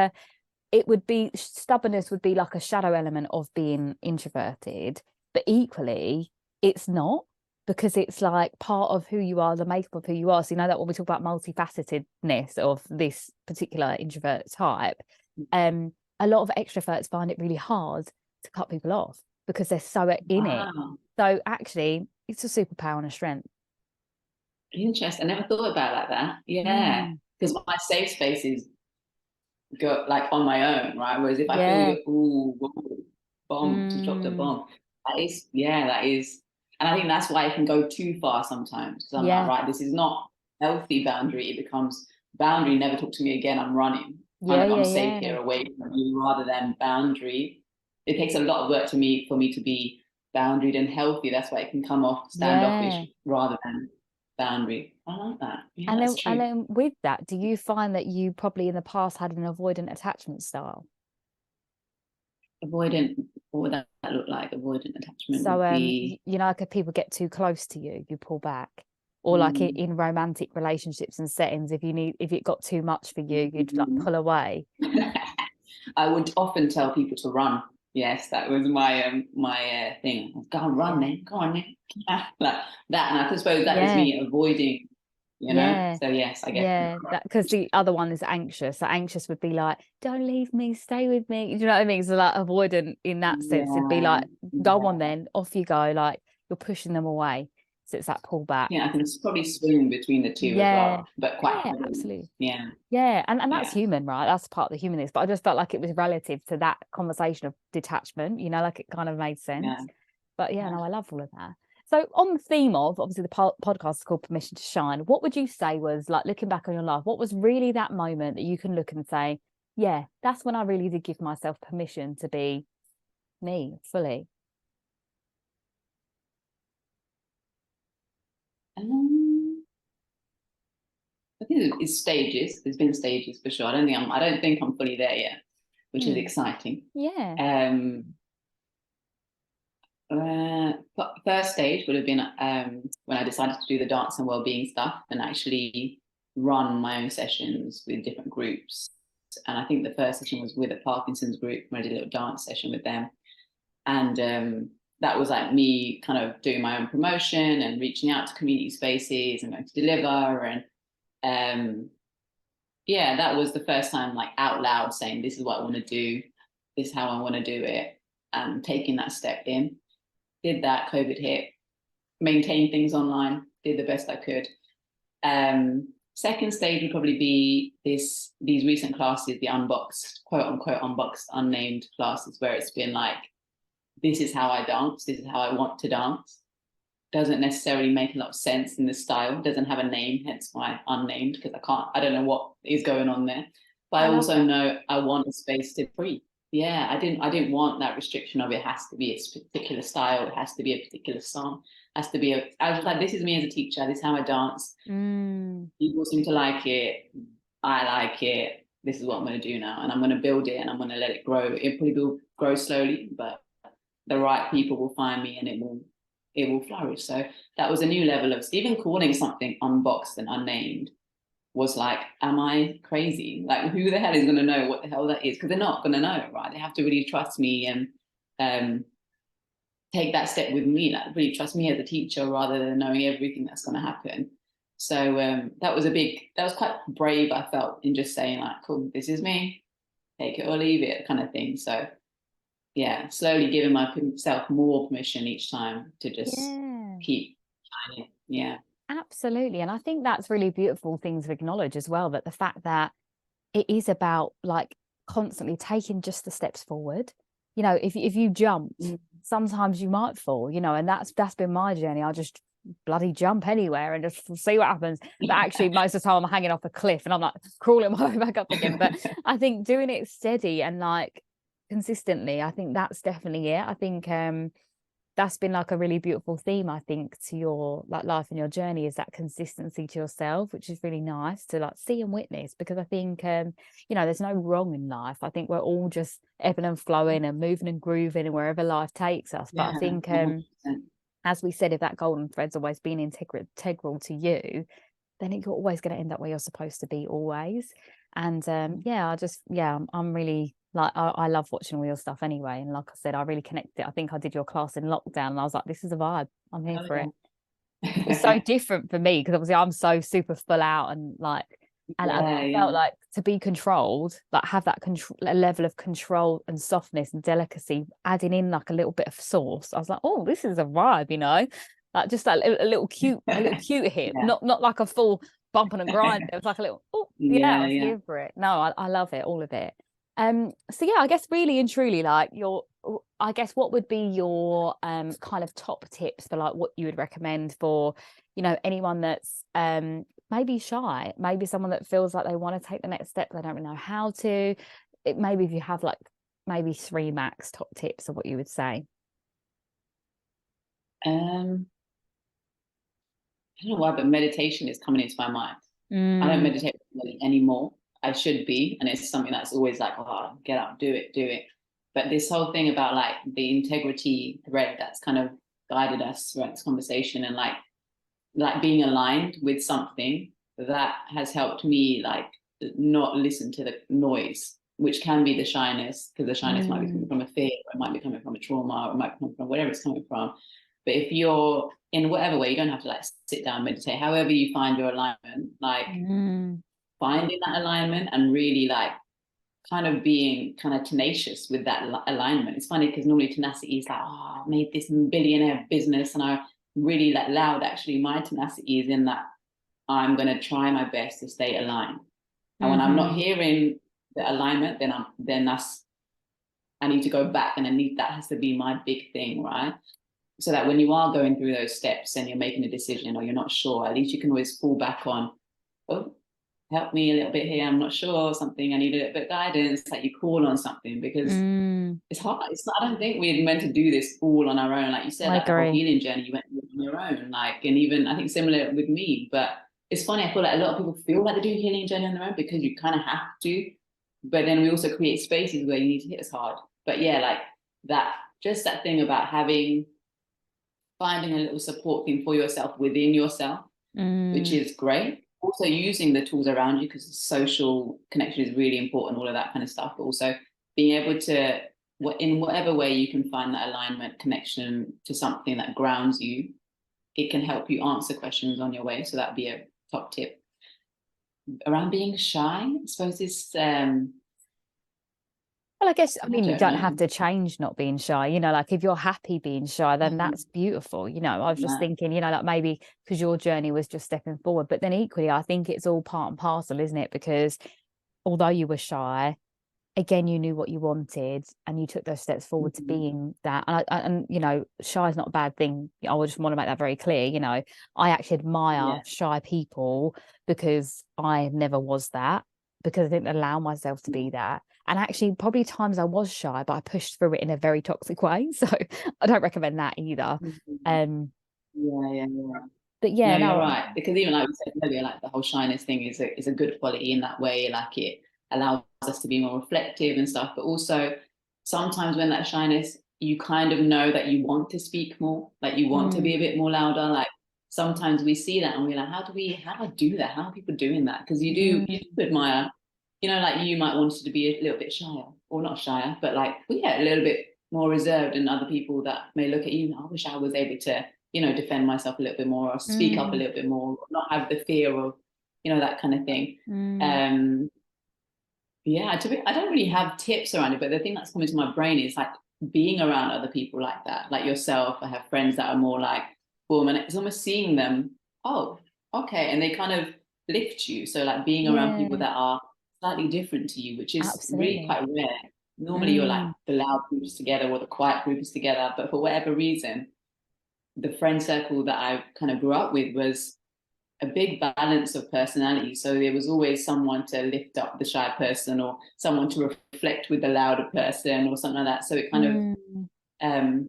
stubbornness would be like a shadow element of being introverted, but equally it's not, because it's like part of who you are, the makeup of who you are. So you know that when we talk about multifacetedness of this particular introvert type, a lot of extroverts find it really hard to cut people off because they're so in it. So actually it's a superpower and a strength. Interesting. I never thought about it like that. Yeah, because my safe space is go like on my own, right? Whereas if I feel bomb, just dropped a bomb, that is, and I think that's why it can go too far sometimes, because I'm like, right, this is not healthy boundary. It becomes boundary, never talk to me again, I'm running. I'm safe here, away from you, rather than boundary. It takes a lot of work for me to be boundaried and healthy. That's why it can come off standoffish rather than boundary. I like that. Yeah, and then with that, do you find that you probably in the past had an avoidant attachment style? Avoidant, what would that look like? Avoidant attachment so would be... you know, like if people get too close to you, you pull back. or like in romantic relationships and settings, if it got too much for you, you'd like pull away? I would often tell people to run. Yes, that was my thing. Go and run, then. Go on, then. Like that, and I suppose that was me avoiding, you know. So yes, I guess. Yeah, because the other one is anxious. So anxious would be like, "Don't leave me, stay with me." Do you know what I mean? So like avoidant in that sense, it'd be like, "Go on, then, off you go." Like you're pushing them away. So it's that pullback. Yeah, I can probably swing between the two as well, but quite absolutely. Yeah, and that's human, right? That's part of the humanness. But I just felt like it was relative to that conversation of detachment, you know, like it kind of made sense. But no, I love all of that. So on the theme of, obviously the podcast is called Permission to Shine, what would you say was, like, looking back on your life, what was really that moment that you can look and say, yeah, that's when I really did give myself permission to be me fully? I think it's stages. There's been stages for sure. I don't think I'm fully there yet, which is exciting. First stage would have been when I decided to do the dance and wellbeing stuff and actually run my own sessions with different groups. And I think the first session was with a Parkinson's group, where I did a little dance session with them. And that was like me kind of doing my own promotion and reaching out to community spaces and going to deliver. And that was the first time, like, out loud saying, this is what I want to do, this is how I want to do it, and taking that step in. Did that, COVID hit, maintained things online, did the best I could. Second stage would probably be these recent classes, the unboxed, quote unquote, unboxed, unnamed classes, where it's been like, this is how I dance, this is how I want to dance. Doesn't necessarily make a lot of sense in the style, doesn't have a name, hence why unnamed, because I don't know what is going on there. But I also know I want a space to breathe. Yeah, I didn't want that restriction of it has to be a particular style, it has to be a particular song, has to be I was like, this is me as a teacher, this is how I dance. People seem to like it, I like it, this is what I'm going to do now, and I'm going to build it and I'm going to let it grow. It probably will grow slowly, but the right people will find me and it will flourish. So that was a new level of, even calling something unboxed and unnamed was like, am I crazy? Like, who the hell is going to know what the hell that is? Because they're not going to know, right? They have to really trust me and take that step with me, like really trust me as a teacher rather than knowing everything that's going to happen. So that was quite brave, I felt, in just saying like, cool, this is me, take it or leave it kind of thing. So yeah, slowly giving myself more permission each time to just keep shining. Yeah. Absolutely. And I think that's really beautiful thing to acknowledge as well, that the fact that it is about like constantly taking just the steps forward. You know, if you jump, sometimes you might fall, you know, and that's been my journey. I just bloody jump anywhere and just see what happens. But actually most of the time I'm hanging off a cliff and I'm like crawling my way back up again. But I think doing it steady and like consistently, I think that's definitely it. I think that's been like a really beautiful theme, I think, to your like life and your journey, is that consistency to yourself, which is really nice to like see and witness, because I think you know, there's no wrong in life. I think we're all just ebbing and flowing and moving and grooving and wherever life takes us. But I think as we said, if that golden thread's always been integral to you, then you're always going to end up where you're supposed to be always. And I'm really like, I love watching all your stuff anyway. And like I said, I really connected. I think I did your class in lockdown and I was like, this is a vibe. I'm here for it. It's so different for me because obviously I'm so super full out and like, and I felt like to be controlled, like have that level of control and softness and delicacy, adding in like a little bit of sauce. I was like, oh, this is a vibe, you know, like just that a little cute hit, not like a full bump and a grind. It was like a little, I was here for it. No, I love it, all of it. So yeah, I guess really and truly, like I guess what would be your kind of top tips for like what you would recommend for, you know, anyone that's maybe shy, maybe someone that feels like they want to take the next step, they don't really know how to. Maybe if you have like maybe 3 max top tips of what you would say. I don't know why, but meditation is coming into my mind. I don't meditate anymore. I should be, and it's something that's always like, oh, get up, do it. But this whole thing about like the integrity thread that's kind of guided us throughout this conversation, and like like being aligned with something, that has helped me like not listen to the noise, which can be the shyness, because the shyness might be coming from a fear, or it might be coming from a trauma, or it might be coming from wherever it's coming from. But if you're in whatever way, you don't have to like sit down, meditate, however you find your alignment, like finding that alignment and really like kind of being kind of tenacious with that alignment. It's funny because normally tenacity is like, oh, I made this billionaire business, and I really like loud. Actually, my tenacity is in that I'm going to try my best to stay aligned. And when I'm not hearing the alignment, then that's, I need to go back, and that has to be my big thing, right? So that when you are going through those steps and you're making a decision or you're not sure, at least you can always fall back on, oh, help me a little bit here, I'm not sure, something, I need a little bit of guidance, like you call on something, because it's hard. It's not, I don't think we're meant to do this all on our own. Like you said, like the whole healing journey, you went on your own, like, and even I think similar with me. But it's funny, I feel like a lot of people feel like they're doing healing journey on their own because you kind of have to, but then we also create spaces where you need to hit us hard. But yeah, like that, just that thing about finding a little support thing for yourself within yourself, which is great. Also using the tools around you, because social connection is really important, all of that kind of stuff. But also being able to, in whatever way you can find that alignment, connection to something that grounds you, it can help you answer questions on your way. So that'd be a top tip. Around being shy, I suppose it's well, I guess, I mean, you don't have to change not being shy, you know, like if you're happy being shy, then that's beautiful. You know, I was just thinking, you know, like maybe because your journey was just stepping forward, but then equally, I think it's all part and parcel, isn't it? Because although you were shy, again, you knew what you wanted and you took those steps forward to being that. And you know, shy is not a bad thing. I just want to make that very clear. You know, I actually admire shy people because I never was that, because I didn't allow myself to be that. And actually, probably times I was shy, but I pushed through it in a very toxic way. So I don't recommend that either. But yeah, no, you're right. Because even like we said earlier, like the whole shyness thing is a good quality in that way. Like it allows us to be more reflective and stuff. But also sometimes when that shyness, you kind of know that you want to speak more, like you want to be a bit more louder. Like sometimes we see that and we're like, how do I do that? How are people doing that? Because you do admire, you know, like you might want to be a little bit shyer, or not shyer, but like, well, yeah, a little bit more reserved than other people that may look at you. I wish I was able to, you know, defend myself a little bit more, or speak up a little bit more, or not have the fear of, you know, that kind of thing. Yeah, I don't really have tips around it, but the thing that's coming to my brain is like being around other people like that, like yourself. I have friends that are more like, boom, and it's almost seeing them, oh, okay, and they kind of lift you. So like being around people that are slightly different to you, which is really quite rare. Normally you're like the loud group is together or the quiet group is together, but for whatever reason, the friend circle that I kind of grew up with was a big balance of personality. So there was always someone to lift up the shy person, or someone to reflect with the louder person, or something like that. So it kind of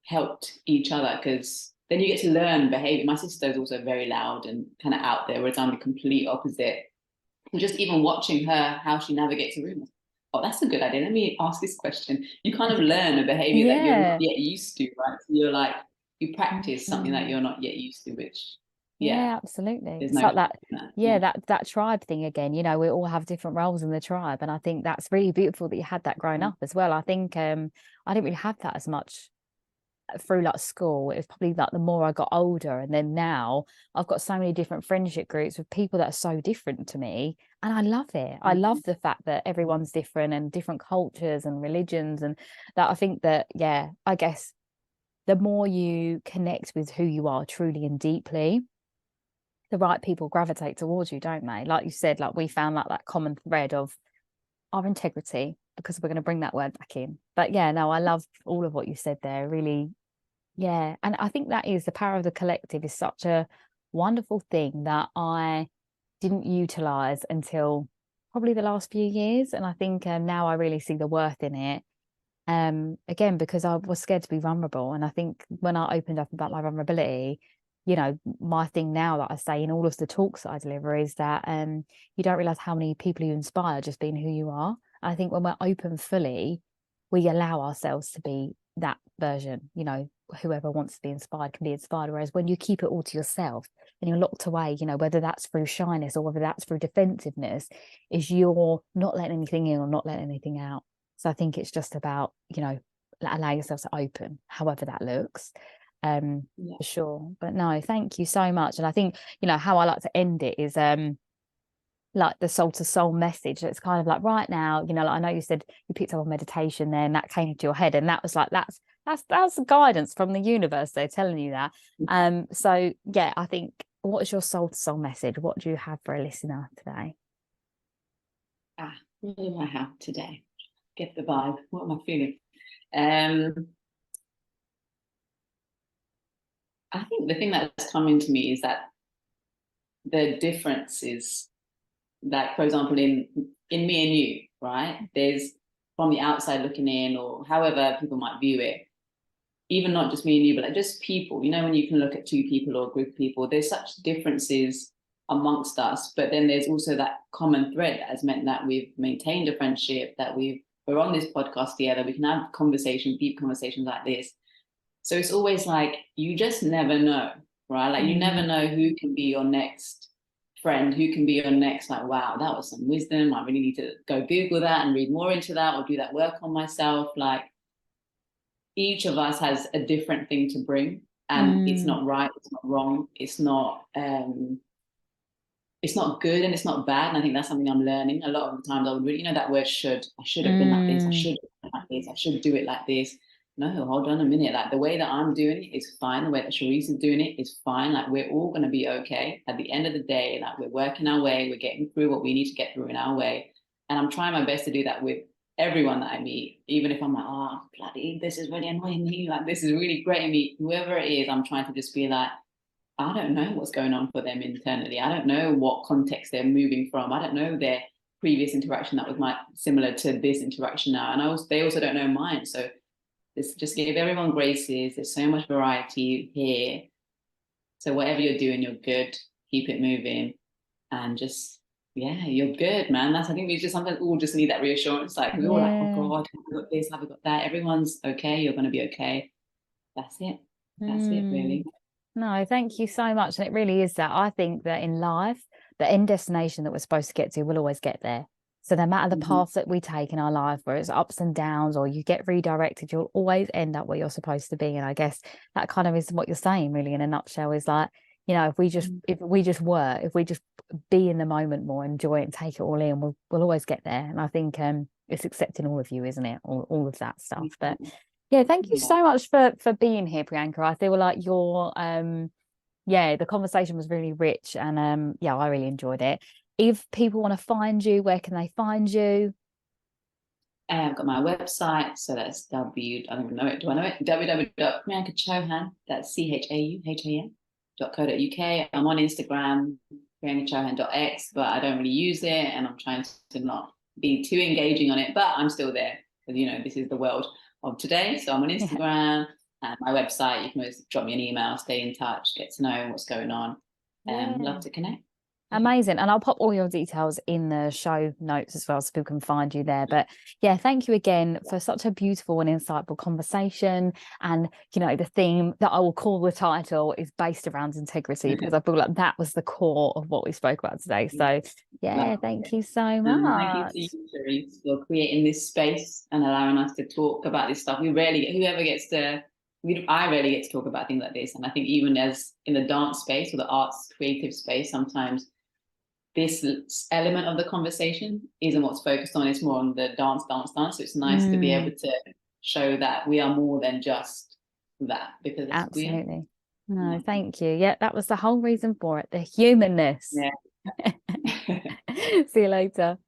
helped each other, because then you get to learn behavior. My sister is also very loud and kind of out there, whereas I'm the complete opposite. And just even watching her, how she navigates a room. Oh, that's a good idea. Let me ask this question. You kind of learn a behavior that you're not yet used to, right? So you're like, you practice something that you're not yet used to, which absolutely. It's like that tribe thing again. You know, we all have different roles in the tribe, and I think that's really beautiful that you had that growing up as well. I think I didn't really have that as much through like school. It was probably like the more I got older, and then now I've got so many different friendship groups with people that are so different to me, and I love it. I love the fact that everyone's different and different cultures and religions, and that I think that I guess the more you connect with who you are truly and deeply, the right people gravitate towards you, don't they? Like you said, like we found like that common thread of our integrity, because we're going to bring that word back in. But I love all of what you said there, really. And I think that is the power of the collective, is such a wonderful thing that I didn't utilize until probably the last few years. And I think now I really see the worth in it. Again, because I was scared to be vulnerable. And I think when I opened up about my vulnerability, you know, my thing now that I say in all of the talks that I deliver is that you don't realize how many people you inspire just being who you are. I think when we're open fully, we allow ourselves to be that version, you know, whoever wants to be inspired can be inspired. Whereas when you keep it all to yourself and you're locked away, you know, whether that's through shyness or whether that's through defensiveness, is you're not letting anything in or not letting anything out. So I think it's just about, you know, allow yourself to open, however that looks. For sure. But no, thank you so much. And I think, you know, how I like to end it is like the soul to soul message. It's kind of like right now, you know, like I know you said you picked up on meditation there and that came into your head, and that was like that's guidance from the universe. They're telling you that. So yeah, I think, what is your soul to soul message? What do you have for a listener today? What do I have today? Get the vibe. What am I feeling? I think the thing that's coming to me is that the difference is, like, for example, in me and you, right? There's, from the outside looking in, or however people might view it, even not just me and you, but like just people, you know, when you can look at two people or a group of people, there's such differences amongst us, but then there's also that common thread that has meant that we've maintained a friendship, that we're on this podcast together, we can have conversations, deep conversations like this. So it's always like, you just never know, right? Like you never know who can be your next friend, who can be your next, like, wow, that was some wisdom, I really need to go Google that and read more into that, or do that work on myself. Like, each of us has a different thing to bring, and it's not right, it's not wrong, it's not good, and it's not bad. And I think that's something I'm learning. A lot of the times I would really, you know, that word should, I should have been like this, I should have been like this, I should do it like this. No, hold on a minute. Like, the way that I'm doing it is fine. The way that Sherisse is doing it is fine. Like, we're all going to be okay at the end of the day. Like, we're working our way, we're getting through what we need to get through in our way. And I'm trying my best to do that with everyone that I meet, even if I'm like, oh, bloody, this is really annoying me, like, this is really grating me, whoever it is, I'm trying to just be like, I don't know what's going on for them internally. I don't know what context they're moving from. I don't know their previous interaction that was similar to this interaction now. And they also don't know mine. So just give everyone graces. There's so much variety here. So whatever you're doing, you're good. Keep it moving. And just, yeah, you're good, man. I think we just sometimes all just need that reassurance. Like, we're all like, oh God, have we got this? Have we got that? Everyone's okay. You're going to be okay. That's it. That's it, really. No, thank you so much. And it really is that. I think that in life, the end destination that we're supposed to get to, we'll always get there. So no matter the path that we take in our life, where it's ups and downs or you get redirected, you'll always end up where you're supposed to be. And I guess that kind of is what you're saying, really, in a nutshell, is like, you know, if we just be in the moment more, enjoy it and take it all in, we'll always get there. And I think it's accepting all of you, isn't it? All of that stuff. But yeah, thank you so much for being here, Priyanka. I feel like your the conversation was really rich, and I really enjoyed it. If people want to find you, where can they find you? I've got my website, so that's I don't even know it. Do I know it? www.PriyankaChauhan, that's CHAUHAN.co.uk. I'm on Instagram, PriyankaChauhan.x, but I don't really use it, and I'm trying to not be too engaging on it, but I'm still there, because, you know, this is the world of today. So I'm on Instagram and my website. You can always drop me an email, stay in touch, get to know what's going on. Love to connect. Amazing. And I'll pop all your details in the show notes as well, so people can find you there. But yeah, thank you again for such a beautiful and insightful conversation. And, you know, the theme that I will call the title is based around integrity, because I feel like that was the core of what we spoke about today. So yeah, thank you so much. Thank you to you, Sherisse, for creating this space and allowing us to talk about this stuff. I rarely get to talk about things like this. And I think even as in the dance space or the arts creative space, sometimes this element of the conversation isn't what's focused on. It's more on the dance. So it's nice to be able to show that we are more than just that, because absolutely. No, thank you. Yeah, that was the whole reason for it, the humanness. Yeah. See you later.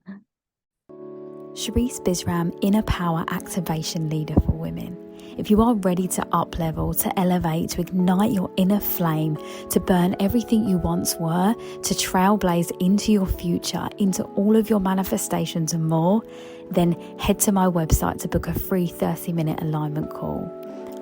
Sherisse Bisram, Inner Power Activation Leader for Women. If you are ready to up-level, to elevate, to ignite your inner flame, to burn everything you once were, to trailblaze into your future, into all of your manifestations and more, then head to my website to book a free 30-minute alignment call.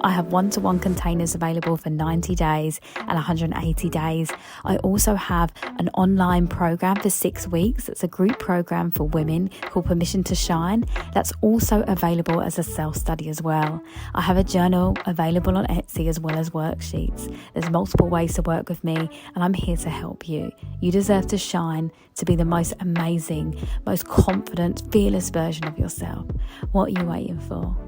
I have one-to-one containers available for 90 days and 180 days. I also have an online program for 6 weeks. It's a group program for women called Permission to Shine. That's also available as a self-study as well. I have a journal available on Etsy as well as worksheets. There's multiple ways to work with me, and I'm here to help you. You deserve to shine, to be the most amazing, most confident, fearless version of yourself. What are you waiting for?